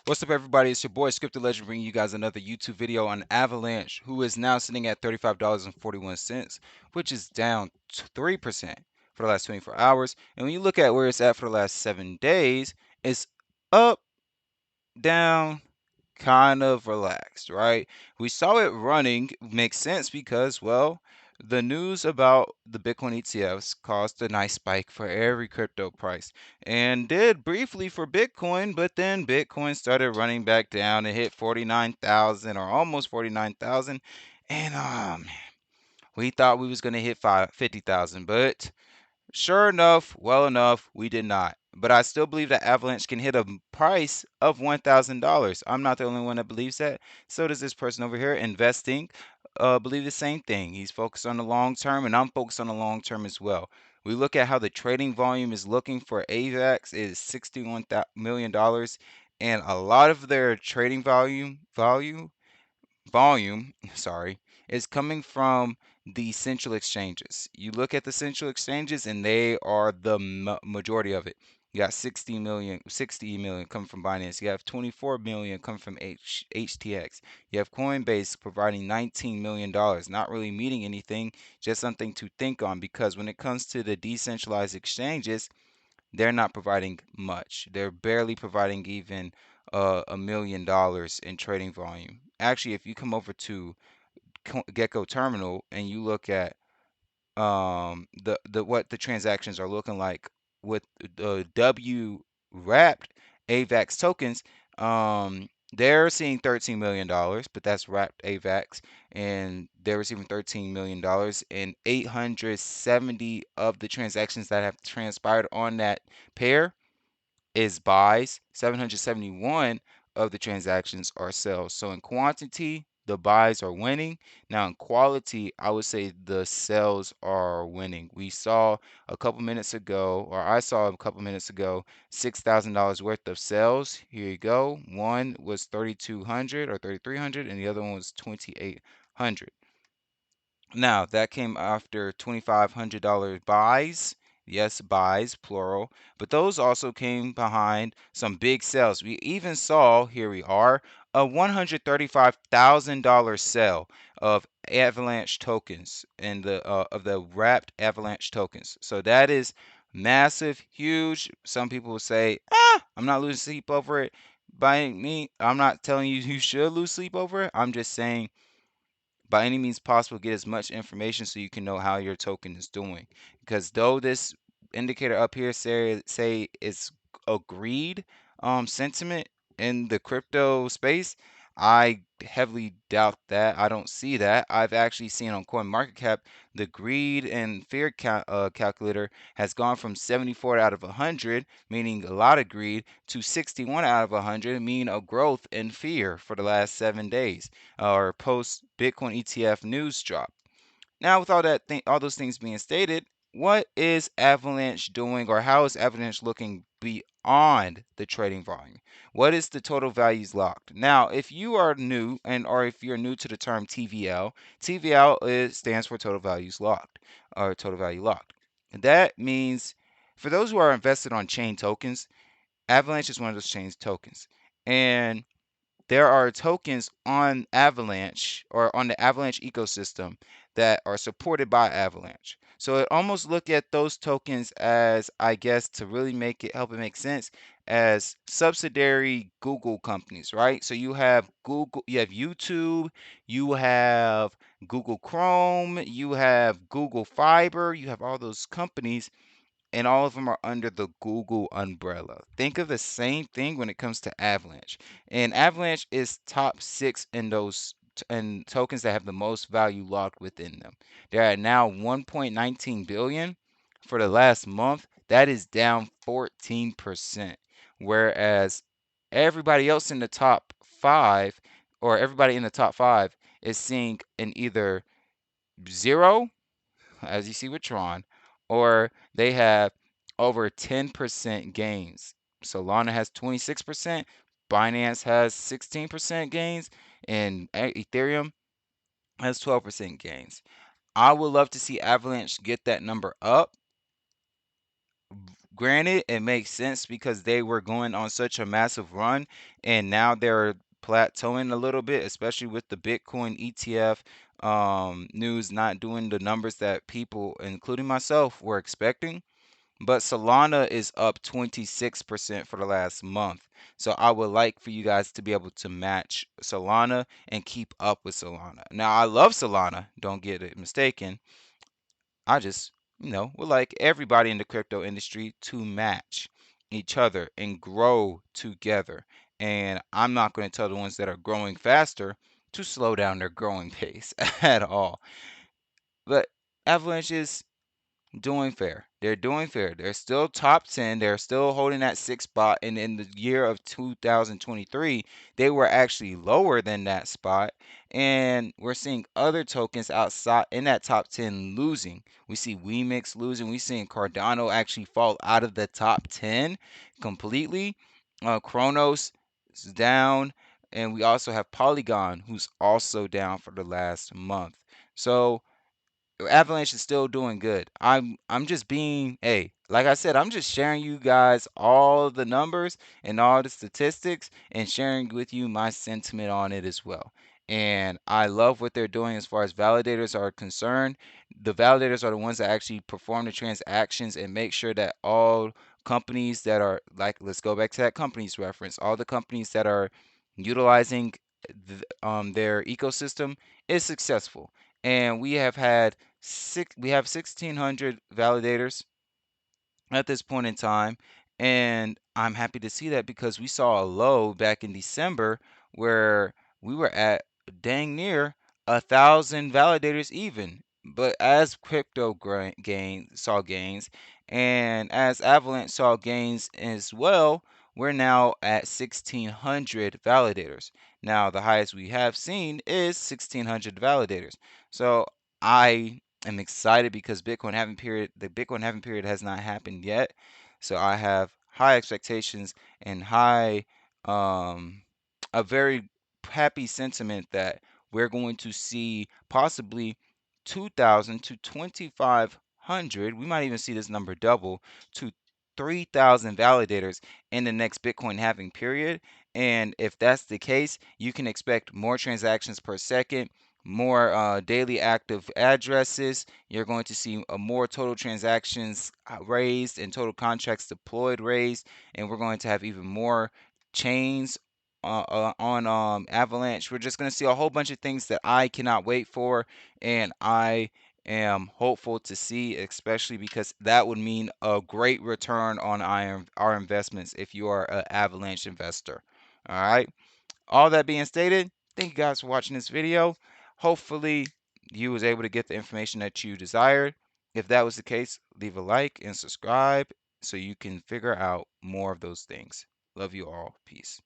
What's up, everybody? It's your boy Scripted Legend bringing you guys another YouTube video on Avalanche, who is now sitting at $35.41, which is down 3% for the last 24 hours. And when you look at where it's at for the last 7 days, it's up, down, kind of relaxed, right? We saw it running, makes sense because, well, the news about the Bitcoin ETFs caused a nice spike for every crypto price and did briefly for Bitcoin, but then Bitcoin started running back down and hit 49,000 or almost 49,000. And man, we thought we was going to hit 50,000, but sure enough, well enough, we did not. But I still believe that Avalanche can hit a price of $1,000. I'm not the only one that believes that. So does this person over here investing. Believe the same thing. He's focused on the long term, and I'm focused on the long term as well. We look at how the trading volume is looking for AVAX is $61 million, and a lot of their trading volume, sorry, is coming from the central exchanges. You look at the central exchanges and they are the majority of it. You got 60 million coming from Binance. You have 24 million coming from HTX. You have Coinbase providing $19 million, not really meaning anything, just something to think on because when it comes to the decentralized exchanges, they're not providing much. They're barely providing even $1 million in trading volume. Actually, if you come over to Gecko Terminal and you look at the what the transactions are looking like with the W wrapped AVAX tokens, they're seeing $13 million, but that's wrapped AVAX, and they're receiving $13 million, and 870 of the transactions that have transpired on that pair is buys. 771 of the transactions are sells. So in quantity, the buys are winning. Now in quality, I would say the sells are winning. We saw a couple minutes ago, or I saw a couple minutes ago, $6,000 worth of sales. Here you go. One was 3,200 or 3,300, and the other one was 2,800. Now, that came after $2,500 buys. Yes, buys, plural. But those also came behind some big sales. We even saw, here we are, a $135,000 sale of Avalanche tokens and the of the wrapped Avalanche tokens. So that is massive, huge. Some people will say, I'm not losing sleep over it. By me, I'm not telling you you should lose sleep over it. I'm just saying by any means possible, get as much information so you can know how your token is doing. Because though this indicator up here say it's a greed sentiment in the crypto space, I heavily doubt that. I don't see that. I've actually seen on CoinMarketCap the greed and fear calculator has gone from 74 out of 100, meaning a lot of greed, to 61 out of 100, meaning a growth in fear for the last 7 days or post Bitcoin ETF news drop. Now, with all those things being stated, what is Avalanche doing, or how is Avalanche looking beyond the trading volume? What is the total values locked? Now, if you are new or if you're new to the term TVL, TVL stands for total values locked or total value locked. That means for those who are invested on chain tokens, Avalanche is one of those chain tokens, and there are tokens on Avalanche or on the Avalanche ecosystem that are supported by Avalanche. So it almost look at those tokens as, I guess, to really help it make sense, as subsidiary Google companies, right? So you have Google, you have YouTube, you have Google Chrome, you have Google Fiber, you have all those companies and all of them are under the Google umbrella. Think of the same thing when it comes to Avalanche. And Avalanche is top 6 in those and tokens that have the most value locked within them. They're at now 1.19 billion for the last month. That is down 14%. Whereas everybody else in the top 5 or everybody in the top 5 is seeing an either 0, as you see with Tron, or they have over 10% gains. Solana has 26%, Binance has 16% gains, and Ethereum has 12% gains. I would love to see Avalanche get that number up granted, it makes sense because they were going on such a massive run, and now they're plateauing a little bit, especially with the Bitcoin ETF news not doing the numbers that people, including myself, were expecting. But Solana is up 26% for the last month. So I would like for you guys to be able to match Solana and keep up with Solana. Now, I love Solana, don't get it mistaken. I just, would like everybody in the crypto industry to match each other and grow together. And I'm not going to tell the ones that are growing faster to slow down their growing pace at all. But Avalanche is doing fair. They're doing fair. They're still top 10. They're still holding that sixth spot. And in the year of 2023, they were actually lower than that spot. And we're seeing other tokens outside in that top 10 losing. We see WeMix losing. We're seeing Cardano actually fall out of the top 10 completely. Chronos is down. And we also have Polygon, who's also down for the last month. So Avalanche is still doing good. I'm just being, hey, like I said, I'm just sharing you guys all the numbers and all the statistics and sharing with you my sentiment on it as well. And I love what they're doing as far as validators are concerned. The validators are the ones that actually perform the transactions and make sure that all companies that are like, let's go back to that companies reference, all the companies that are utilizing their ecosystem is successful. And we have 1,600 validators at this point in time. And I'm happy to see that because we saw a low back in December where we were at dang near 1,000 validators even. But as saw gains, and as Avalanche saw gains as well, we're now at 1,600 validators. Now, the highest we have seen is 1,600 validators. So I am excited because the Bitcoin halving period has not happened yet. So I have high expectations and um, a very happy sentiment that we're going to see possibly 2,000 to 2,500. We might even see this number double to 3,000 validators in the next Bitcoin halving period. And if that's the case, you can expect more transactions per second, more daily active addresses. You're going to see more total transactions raised and total contracts deployed raised, and we're going to have even more chains on Avalanche. We're just going to see a whole bunch of things that I cannot wait for, and I am hopeful to see, especially because that would mean a great return on our investments if you are an Avalanche investor. All right. All that being stated, thank you guys for watching this video. Hopefully you was able to get the information that you desired. If that was the case, leave a like and subscribe so you can figure out more of those things. Love you all. Peace.